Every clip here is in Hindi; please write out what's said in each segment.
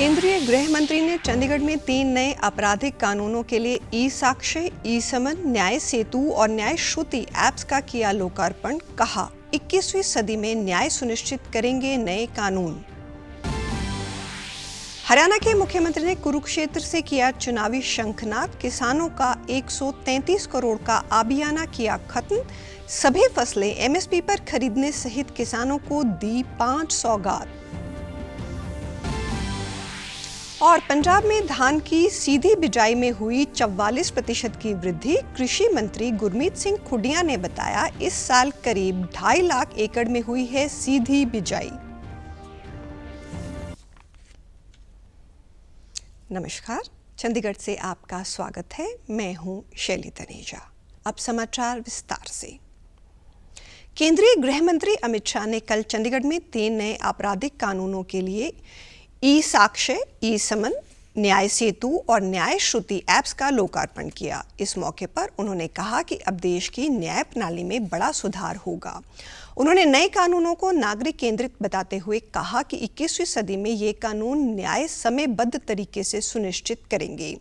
केंद्रीय गृह मंत्री ने चंडीगढ़ में 3 नए आपराधिक कानूनों के लिए ई-साक्ष्य, ई-समन, न्याय सेतु और न्याय श्रुति ऐप्स का किया लोकार्पण। कहा, 21वीं सदी में न्याय सुनिश्चित करेंगे नए कानून। हरियाणा के मुख्यमंत्री ने कुरुक्षेत्र से किया चुनावी शंखनाद। किसानों का 133 करोड़ का आबियाना किया खत्म। सभी फसलें एमएसपी पर खरीदने सहित किसानों को दी 5 सौगात। और पंजाब में धान की सीधी बिजाई में हुई 44% की वृद्धि। कृषि मंत्री गुरमीत सिंह खुडिया ने बताया, इस साल करीब 2.5 लाख एकड़ में हुई है सीधी बिजाई। नमस्कार, चंडीगढ़ से आपका स्वागत है। मैं हूं शैली तनेजा। अब समाचार विस्तार से। केंद्रीय गृह मंत्री अमित शाह ने कल चंडीगढ़ में 3 नए आपराधिक कानूनों के लिए ई-साक्ष्य, ई-समन, न्याय सेतु और न्याय श्रुति ऐप्स का लोकार्पण किया। इस मौके पर उन्होंने कहा कि अब देश की न्याय प्रणाली में बड़ा सुधार होगा। उन्होंने नए कानूनों को नागरिक केंद्रित बताते हुए कहा कि 21वीं सदी में ये कानून न्याय समयबद्ध तरीके से सुनिश्चित करेंगे।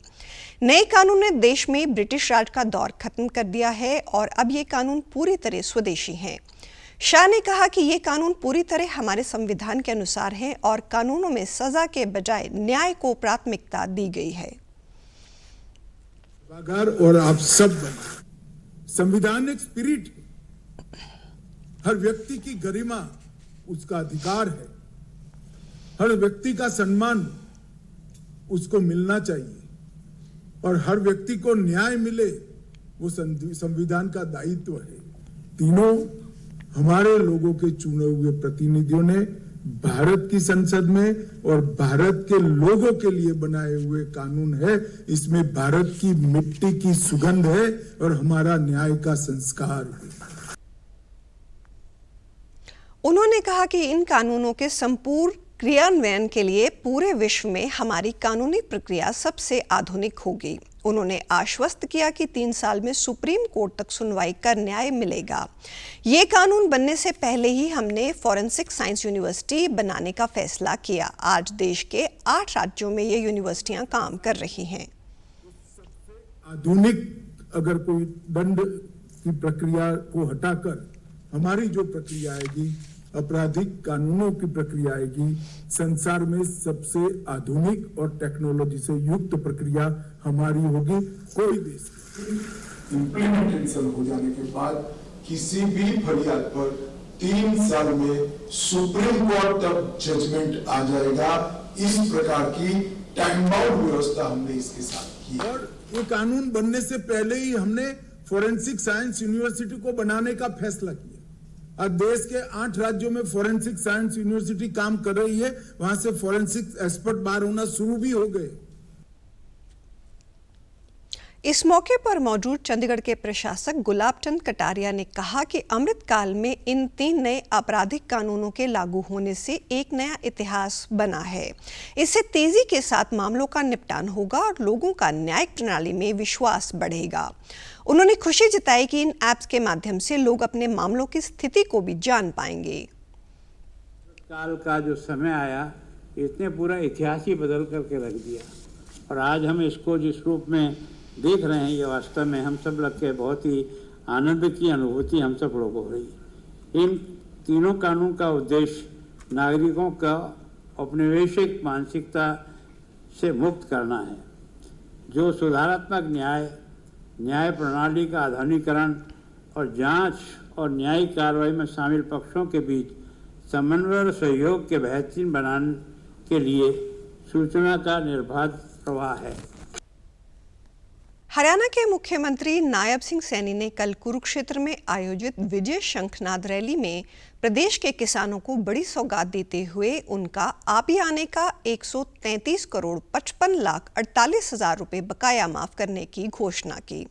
नए कानून ने देश में ब्रिटिश राज का दौर खत्म कर दिया है और अब ये कानून पूरी तरह स्वदेशी हैं। शाह ने कहा कि ये कानून पूरी तरह हमारे संविधान के अनुसार हैं और कानूनों में सजा के बजाय न्याय को प्राथमिकता दी गई है। और आप सब संविधान एक स्पिरिट है। हर व्यक्ति की गरिमा उसका अधिकार है। हर व्यक्ति का सम्मान उसको मिलना चाहिए और हर व्यक्ति को न्याय मिले, वो संविधान का दायित्व है। तीनों हमारे लोगों के चुने हुए प्रतिनिधियों ने भारत की संसद में और भारत के लोगों के लिए बनाए हुए कानून है। इसमें भारत की मिट्टी की सुगंध है और हमारा न्याय का संस्कार है। उन्होंने कहा कि इन कानूनों के संपूर्ण क्रियान्वयन के लिए पूरे विश्व में हमारी कानूनी प्रक्रिया सबसे आधुनिक होगी। उन्होंने आश्वस्त किया कि 3 साल में सुप्रीम कोर्ट तक सुनवाई कर न्याय मिलेगा। ये कानून बनने से पहले ही हमने फॉरेंसिक साइंस यूनिवर्सिटी बनाने का फैसला किया। आज देश के 8 राज्यों में ये यूनिवर्सिटियां काम कर रही हैं। आधुनिक अगर कोई दंड की प्रक्रिया को हटाकर हमारी जो प्रक्रिया आएगी, आपराधिक कानूनों की प्रक्रिया आएगी, संसार में सबसे आधुनिक और टेक्नोलॉजी से युक्त प्रक्रिया हमारी होगी। कोई देश इम्प्लीमेंटेशन हो जाने के बाद किसी भी फरियाद पर 3 साल में सुप्रीम कोर्ट तक जजमेंट आ जाएगा। इस प्रकार की टाइम बाउंड व्यवस्था हमने इसके साथ की और ये कानून बनने से पहले ही हमने फॉरेंसिक साइंस यूनिवर्सिटी को बनाने का फैसला किया। आज देश के 8 राज्यों में फॉरेंसिक साइंस यूनिवर्सिटी काम कर रही है। वहां से फॉरेंसिक एक्सपर्ट बाहर होना शुरू भी हो गए। इस मौके पर मौजूद चंडीगढ़ के प्रशासक गुलाब चंद कटारिया ने कहा कि अमृतकाल में इन 3 नए आपराधिक कानूनों के लागू होने से एक नया इतिहास बना है। इससे तेजी के साथ मामलों का निपटान होगा और लोगों का न्यायिक प्रणाली में विश्वास बढ़ेगा। उन्होंने खुशी जताई कि इन ऐप्स के माध्यम से लोग अपने मामलों की स्थिति को भी जान पाएंगे। काल का जो समय आया, इसने पूरा इतिहास ही बदल करके रख दिया और आज हम इसको जिस रूप में देख रहे हैं, ये वास्तव में हम सब लोग के बहुत ही आनंद की अनुभूति हम सब लोगों को हुई। इन तीनों कानून का उद्देश्य नागरिकों का औपनिवेशिक मानसिकता से मुक्त करना है, जो सुधारात्मक न्याय प्रणाली का आधुनिकीकरण और जांच और न्यायिक कार्रवाई में शामिल पक्षों के बीच समन्वय और सहयोग के बेहतरीन बनाने के लिए सूचना का निर्बाध प्रवाह है। हरियाणा के मुख्यमंत्री नायब सिंह सैनी ने कल कुरुक्षेत्र में आयोजित विजय शंखनाद रैली में प्रदेश के किसानों को बड़ी सौगात देते हुए उनका आबियाने का 133 करोड़ 55 लाख 48 हजार रुपए बकाया माफ करने की घोषणा की।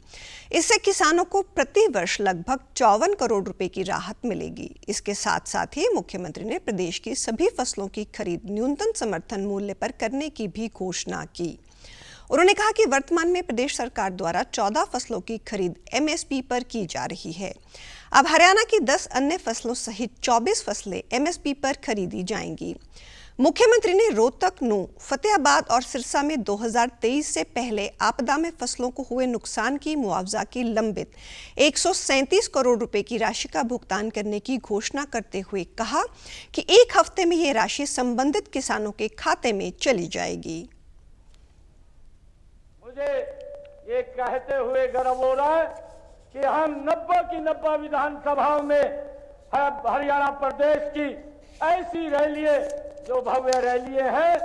इससे किसानों को प्रति वर्ष लगभग 54 करोड़ रुपए की राहत मिलेगी। इसके साथ साथ ही मुख्यमंत्री ने प्रदेश की सभी फसलों की खरीद न्यूनतम समर्थन मूल्य पर करने की भी घोषणा की। उन्होंने कहा कि वर्तमान में प्रदेश सरकार द्वारा 14 फसलों की खरीद एमएसपी पर की जा रही है। अब हरियाणा की 10 अन्य फसलों सहित 24 फसलें एमएसपी पर खरीदी जाएंगी। मुख्यमंत्री ने रोहतक, नूंह, फतेहाबाद और सिरसा में 2023 से पहले आपदा में फसलों को हुए नुकसान की मुआवजा की लंबित 137 करोड़ रुपए की राशि का भुगतान करने की घोषणा करते हुए कहा कि एक हफ्ते में यह राशि संबंधित किसानों के खाते में चली जाएगी। मुझे ये कहते हुए गर्व हो रहा है कि हम 90 की 90 विधानसभाओं में हरियाणा प्रदेश की ऐसी रैलियां जो भव्य रैलियां हैं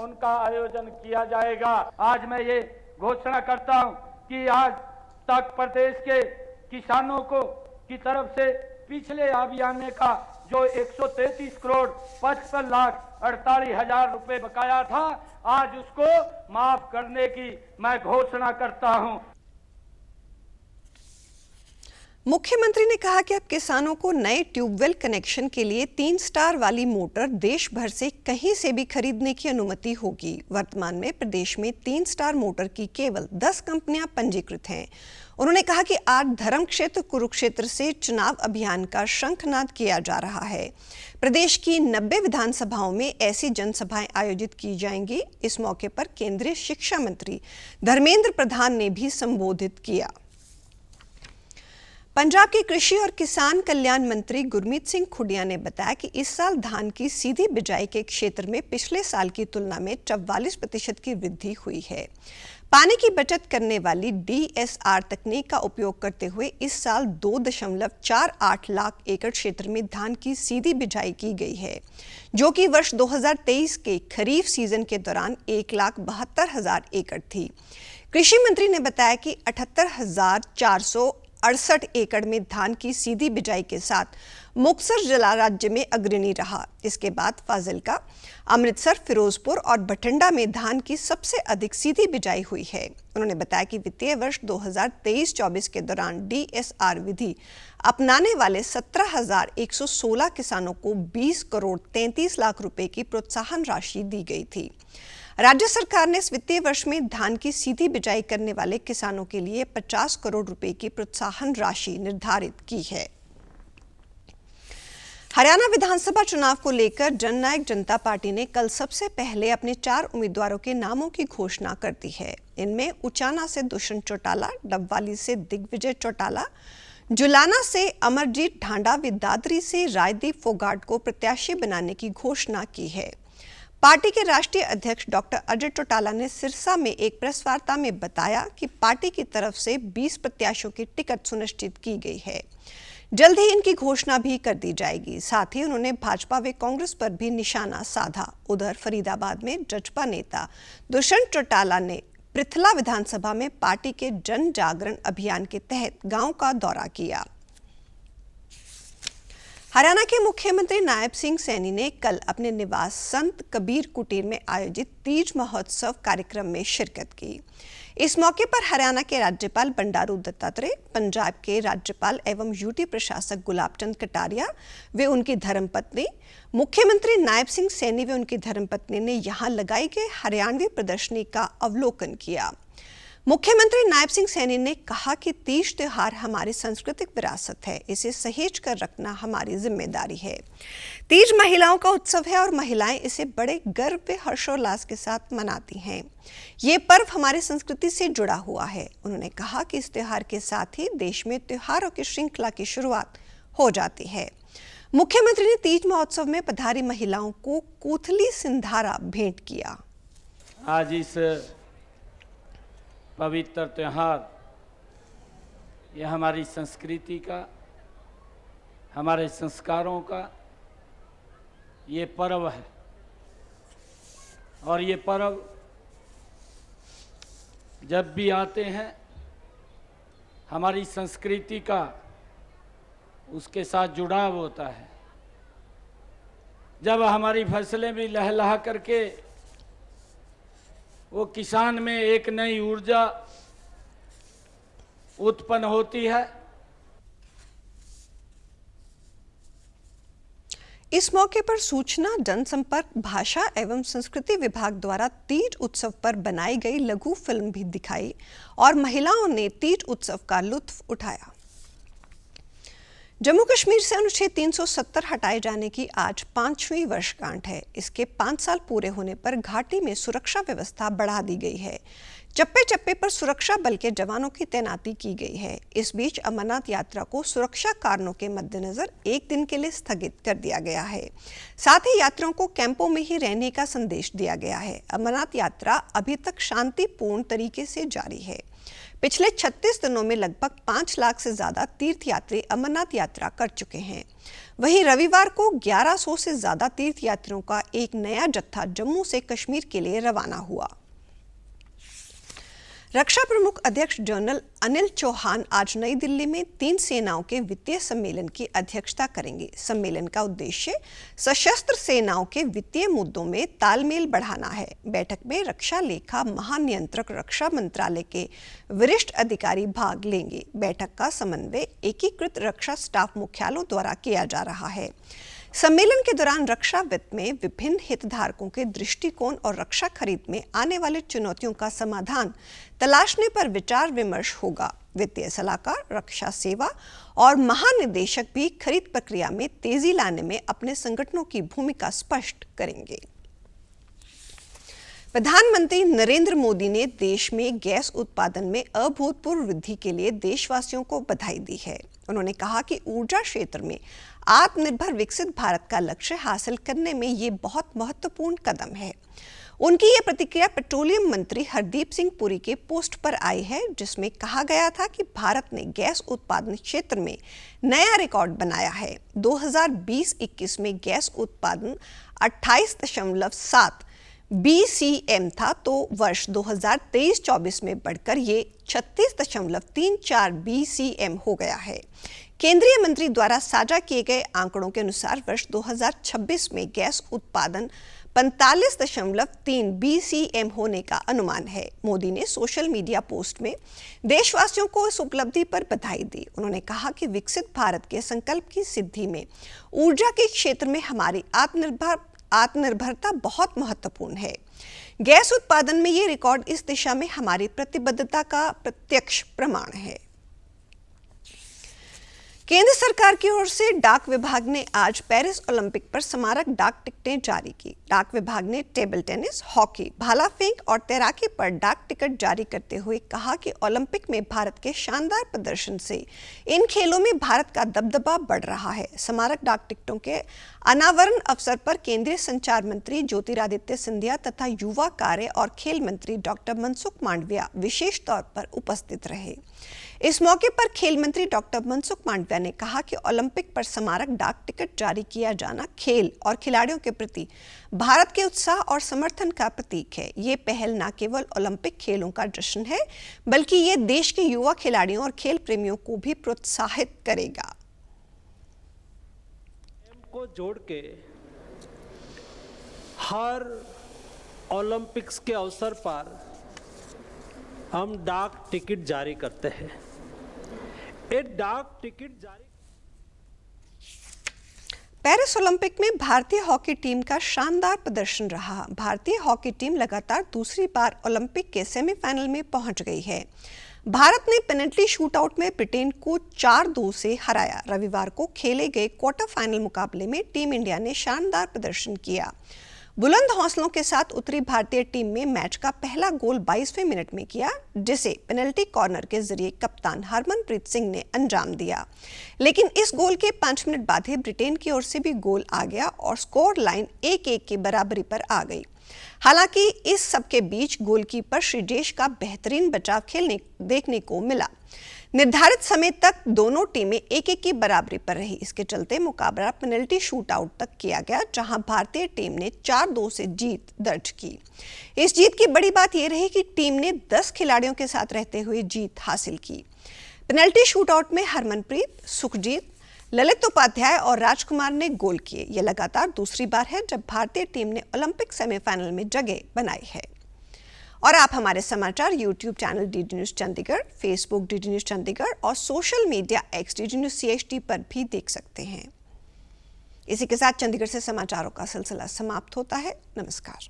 उनका आयोजन किया जाएगा। आज मैं ये घोषणा करता हूं कि आज तक प्रदेश के किसानों को की तरफ से पिछले अभियान का जो 133 करोड़ 55 लाख 48 हजार रुपए बकाया था, आज उसको माफ करने की मैं घोषणा करता हूं। मुख्यमंत्री ने कहा कि अब किसानों को नए ट्यूबवेल कनेक्शन के लिए 3 स्टार वाली मोटर देश भर से कहीं से भी खरीदने की अनुमति होगी। वर्तमान में प्रदेश में 3 स्टार मोटर की केवल 10 कंपनियां पंजीकृत हैं। उन्होंने कहा कि आज धर्म क्षेत्र कुरुक्षेत्र से चुनाव अभियान का शंखनाद किया जा रहा है। प्रदेश की 90 विधानसभाओं में ऐसी जनसभाएं आयोजित की जाएंगी। इस मौके पर केंद्रीय शिक्षा मंत्री धर्मेंद्र प्रधान ने भी संबोधित किया। पंजाब के कृषि और किसान कल्याण मंत्री गुरमीत सिंह खुडिया ने बताया कि इस साल धान की सीधी बिजाई के क्षेत्र में पिछले साल की तुलना में 44% की वृद्धि हुई है। पानी की बचत करने वाली DSR तकनीक का उपयोग करते हुए इस साल 2.48 लाख एकड़ क्षेत्र में धान की सीधी बिजाई की गई है, जो कि वर्ष 2023 के खरीफ सीजन के दौरान 1,72,000 एकड़ थी। कृषि मंत्री ने बताया कि 78,468 एकड़ में धान की सीधी बिजाई के साथ मुक्तसर जिला राज्य में अग्रणी रहा। इसके बाद फाजिल्का, अमृतसर, फिरोजपुर और बठिंडा में धान की सबसे अधिक सीधी बिजाई हुई है। उन्होंने बताया कि वित्तीय वर्ष 2023-24 के दौरान DSR विधि अपनाने वाले 17,116 किसानों को 20 करोड़ 33 लाख रुपए की प्रोत्साहन राशि दी गई थी। राज्य सरकार ने इस वित्तीय वर्ष में धान की सीधी बिजाई करने वाले किसानों के लिए 50 करोड़ रुपए की प्रोत्साहन राशि निर्धारित की है। हरियाणा विधानसभा चुनाव को लेकर जननायक जनता पार्टी ने कल सबसे पहले अपने 4 उम्मीदवारों के नामों की घोषणा कर दी है। इनमें उचाना से दुष्यंत चौटाला, डबवाली से दिग्विजय चौटाला, जुलाना से अमरजीत ढांडा व दादरी से राजदीप फोगाट को प्रत्याशी बनाने की घोषणा की है। पार्टी के राष्ट्रीय अध्यक्ष डॉक्टर अजय चौटाला ने सिरसा में एक प्रेस वार्ता में बताया कि पार्टी की तरफ से 20 प्रत्याशियों की टिकट सुनिश्चित की गई है। जल्द ही इनकी घोषणा भी कर दी जाएगी। साथ ही उन्होंने भाजपा व कांग्रेस पर भी निशाना साधा। उधर फरीदाबाद में जजपा नेता दुष्यंत चौटाला ने पृथला विधानसभा में पार्टी के जन जागरण अभियान के तहत गांव का दौरा किया। हरियाणा के मुख्यमंत्री नायब सिंह सैनी ने कल अपने निवास संत कबीर कुटीर में आयोजित तीज महोत्सव कार्यक्रम में शिरकत की। इस मौके पर हरियाणा के राज्यपाल बंडारू दत्तात्रेय, पंजाब के राज्यपाल एवं यूटी प्रशासक गुलाब चंद कटारिया व उनकी धर्मपत्नी, मुख्यमंत्री नायब सिंह सैनी व उनकी धर्मपत्नी ने यहां लगाई गई हरियाणवी प्रदर्शनी का अवलोकन किया। मुख्यमंत्री नायब सिंह सैनी ने कहा कि तीज त्योहार हमारी सांस्कृतिक विरासत है, इसे सहेज कर रखना हमारी जिम्मेदारी है। तीज महिलाओं का उत्सव है और महिलाएं इसे बड़े गर्व व हर्षोल्लास के साथ मनाती हैं। ये पर्व हमारी संस्कृति से जुड़ा हुआ है। उन्होंने कहा कि इस त्योहार के साथ ही देश में त्योहारों की श्रृंखला की शुरुआत हो जाती है। मुख्यमंत्री ने तीज महोत्सव में पधारी महिलाओं को कोथली सिंधारा भेंट किया। आज इस पवित्र त्योहार, यह हमारी संस्कृति का, हमारे संस्कारों का ये पर्व है और ये पर्व जब भी आते हैं हमारी संस्कृति का उसके साथ जुड़ाव होता है। जब हमारी फसलें भी लहलहा करके वो किसान में एक नई ऊर्जा उत्पन्न होती है। इस मौके पर सूचना, जनसंपर्क, भाषा एवं संस्कृति विभाग द्वारा तीज उत्सव पर बनाई गई लघु फिल्म भी दिखाई और महिलाओं ने तीज उत्सव का लुत्फ उठाया। जम्मू कश्मीर से अनुच्छेद 370 हटाए जाने की आज 5वीं वर्षगांठ है। इसके 5 साल पूरे होने पर घाटी में सुरक्षा व्यवस्था बढ़ा दी गई है। चप्पे चप्पे पर सुरक्षा बल के जवानों की तैनाती की गई है। इस बीच अमरनाथ यात्रा को सुरक्षा कारणों के मद्देनजर एक दिन के लिए स्थगित कर दिया गया है। साथ ही यात्रियों को कैंपों में ही रहने का संदेश दिया गया है। अमरनाथ यात्रा अभी तक शांतिपूर्ण तरीके से जारी है। पिछले 36 दिनों में लगभग 5 लाख से ज्यादा तीर्थयात्री अमरनाथ यात्रा कर चुके हैं। वहीं रविवार को 1100 से ज्यादा तीर्थयात्रियों का एक नया जत्था जम्मू से कश्मीर के लिए रवाना हुआ। रक्षा प्रमुख अध्यक्ष जनरल अनिल चौहान आज नई दिल्ली में 3 सेनाओं के वित्तीय सम्मेलन की अध्यक्षता करेंगे। सम्मेलन का उद्देश्य सशस्त्र सेनाओं के वित्तीय मुद्दों में तालमेल बढ़ाना है। बैठक में रक्षा लेखा महानियंत्रक रक्षा मंत्रालय के वरिष्ठ अधिकारी भाग लेंगे। बैठक का समन्वय एकीकृत रक्षा स्टाफ मुख्यालयों द्वारा किया जा रहा है। सम्मेलन के दौरान रक्षा वित्त में विभिन्न हितधारकों के दृष्टिकोण और रक्षा खरीद में आने वाली चुनौतियों का समाधान तलाशने पर विचार विमर्श होगा। वित्तीय सलाहकार, रक्षा सेवा और महानिदेशक भी खरीद प्रक्रिया में तेजी लाने में अपने संगठनों की भूमिका स्पष्ट करेंगे। प्रधानमंत्री नरेंद्र मोदी ने देश में गैस उत्पादन में अभूतपूर्व वृद्धि के लिए देशवासियों को बधाई दी है। उन्होंने कहा कि ऊर्जा क्षेत्र में आत्मनिर्भर विकसित भारत का लक्ष्य हासिल करने में ये बहुत महत्वपूर्ण कदम है। उनकी ये प्रतिक्रिया पेट्रोलियम मंत्री हरदीप सिंह पुरी के पोस्ट पर आई है, जिसमें कहा गया था कि भारत ने गैस उत्पादन क्षेत्र में नया रिकॉर्ड बनाया है। 2020-21 में गैस उत्पादन 28.7 BCM था, तो वर्ष 2023-24 में बढ़कर ये 36.34 BCM हो गया है। केंद्रीय मंत्री द्वारा साझा किए गए आंकड़ों के अनुसार वर्ष 2026 में गैस उत्पादन 45.3 BCM होने का अनुमान है। मोदी ने सोशल मीडिया पोस्ट में देशवासियों को इस उपलब्धि पर बधाई दी। उन्होंने कहा कि विकसित भारत के संकल्प की सिद्धि में ऊर्जा के क्षेत्र में हमारी आत्मनिर्भरता बहुत महत्वपूर्ण है। गैस उत्पादन में ये रिकॉर्ड इस दिशा में हमारी प्रतिबद्धता का प्रत्यक्ष प्रमाण है। केंद्र सरकार की ओर से डाक विभाग ने आज पेरिस ओलंपिक पर स्मारक डाक टिकटें जारी की। डाक विभाग ने टेबल टेनिस, हॉकी, भाला फेंक और तैराकी पर डाक टिकट जारी करते हुए कहा कि ओलंपिक में भारत के शानदार प्रदर्शन से इन खेलों में भारत का दबदबा बढ़ रहा है। स्मारक डाक टिकटों के अनावरण अवसर पर केंद्रीय संचार मंत्री ज्योतिरादित्य सिंधिया तथा युवा कार्य और खेल मंत्री डॉक्टर मनसुख मांडविया विशेष तौर पर उपस्थित रहे। इस मौके पर खेल मंत्री डॉक्टर मनसुख मांडविया ने कहा कि ओलंपिक पर स्मारक डाक टिकट जारी किया जाना खेल और खिलाड़ियों के प्रति भारत के उत्साह और समर्थन का प्रतीक है। ये पहल न केवल ओलंपिक खेलों का जश्न है, बल्कि ये देश के युवा खिलाड़ियों और खेल प्रेमियों को भी प्रोत्साहित करेगा। को जोड़ के हर ओलंपिक्स के अवसर पर हम डाक टिकट जारी करते हैं। एक डाक टिकट जारी पेरिस ओलंपिक में भारतीय हॉकी टीम का शानदार प्रदर्शन रहा। भारतीय हॉकी टीम लगातार दूसरी बार ओलंपिक के सेमीफाइनल में पहुंच गई है। भारत ने पेनल्टी शूटआउट में ब्रिटेन को 4-2 से हराया। रविवार को खेले गए क्वार्टर फाइनल मुकाबले में टीम इंडिया ने शानदार प्रदर्शन किया। बुलंद हौसलों के साथ उतरी भारतीय टीम में मैच का पहला गोल 22वें मिनट में किया, जिसे पेनल्टी कॉर्नर के जरिए कप्तान हरमनप्रीत सिंह ने अंजाम दिया। लेकिन इस गोल के 5 मिनट बाद ही ब्रिटेन की ओर से भी गोल आ गया और स्कोर लाइन 1-1 की बराबरी पर आ गई। हालांकि इस सब के बीच गोलकीपर श्रीजेश का बेहतरीन बचाव खेलने देखने को मिला। निर्धारित समय तक दोनों टीमें 1-1 की बराबरी पर रही। इसके चलते मुकाबला पेनल्टी शूटआउट तक किया गया, जहां भारतीय टीम ने 4-2 से जीत दर्ज की। इस जीत की बड़ी बात यह रही कि टीम ने 10 खिलाड़ियों के साथ रहते हुए जीत हासिल की। पेनल्टी शूटआउट में हरमनप्रीत, सुखजीत, ललित उपाध्याय और राजकुमार ने गोल किए। यह लगातार दूसरी बार है जब भारतीय टीम ने ओलंपिक सेमीफाइनल में जगह बनाई है। और आप हमारे समाचार YouTube channel DD News Chandigarh, Facebook DD News Chandigarh और social media X DD News CHD पर भी देख सकते हैं। इसी के साथ चंडीगढ़ से समाचारों का सिलसिला समाप्त होता है। नमस्कार।